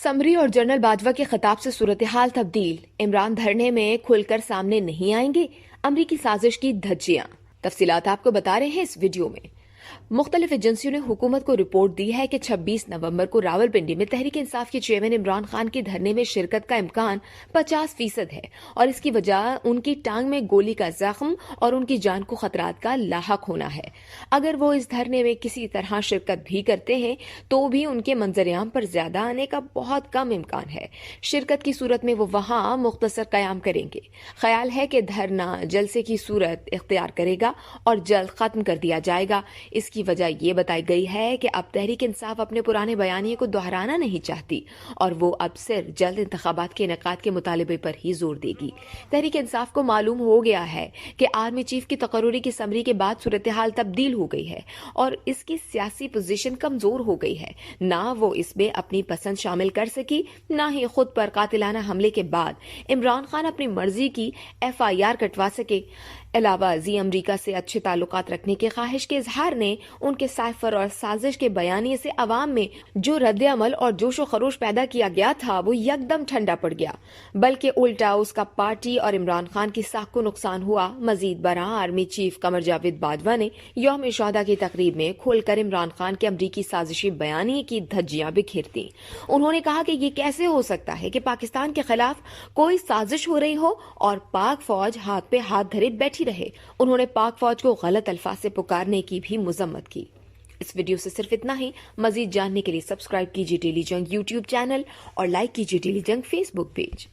Summary और general Bajwa के खिताब से सूरत हाल तब्दील। इमरान धरने में खुलकर सामने नहीं आएंगे। अमरीकी साजिश की धज्जियां। तफसीलात आपको बता रहे हैं इस वीडियो में। मुख्तलिफ एजेंसियों ने हुकूमत को रिपोर्ट दी है कि 26 नवंबर को रावलपिंडी में तहरीक इंसाफ के चेयरमैन इमरान खान के धरने में शिरकत का इम्कान 50% है और इसकी वजह उनकी टांग में गोली का जख्म और उनकी जान को खतरात का लाहक होना है। अगर वो इस धरने में किसी तरह शिरकत भी करते हैं तो भी उनके मंजरेआम पर ज्यादा आने का बहुत कम इम्कान है। शिरकत की सूरत में वो वहां मुख्तसर कयाम करेंगे। ख्याल है कि धरना जलसे की सूरत इख्तियार करेगा और जल्द खत्म कर दिया जाएगा। इसकी वजह यह बताई गई है कि अब तहरीक इंसाफ अपने पुराने बयानिए को दोहराना नहीं चाहती और वो अब सिर्फ जल्द इंतखाबात के इनेकाद के मुतालबे पर ही जोर देगी। तहरीक इंसाफ को मालूम हो गया है कि आर्मी चीफ की तकर्रुरी की समरी के बाद सूरत हाल तब्दील हो गई है और इसकी सियासी पोजीशन कमजोर हो गई है। ना वो इसमें अपनी पसंद शामिल कर सकी, ना ही खुद पर कातिलाना हमले के बाद इमरान खान अपनी मर्जी की FIR कटवा सके। अलावा जी अमरीका से अच्छे ताल्लुकात रखने की ख्वाहिश के इजहार ने उनके साइफर और साजिश के बयानिए से अवाम में जो रद्द अमल और जोशो खरोश पैदा किया गया था वो यकदम ठंडा पड़ गया, बल्कि उल्टा उसका पार्टी और इमरान खान की साख को नुकसान हुआ। मजीद बरा आर्मी चीफ कमर जावेद बाजवा ने यौम शोहदा की तकरीब में खुलकर इमरान खान के अमरीकी साजिशी बयानिए की धज्जियां बिखेरती। उन्होंने कहा कि ये कैसे हो सकता है कि पाकिस्तान के खिलाफ कोई साजिश हो रही हो और पाक फौज हाथ पे हाथ धरे बैठी रहे। उन्होंने पाक फौज को गलत अल्फाज से पुकारने की भी मजम्मत की। इस वीडियो से सिर्फ इतना ही। मजीद जानने के लिए सब्सक्राइब कीजिए डेली जंग YouTube चैनल और लाइक कीजिए डेली जंग Facebook पेज।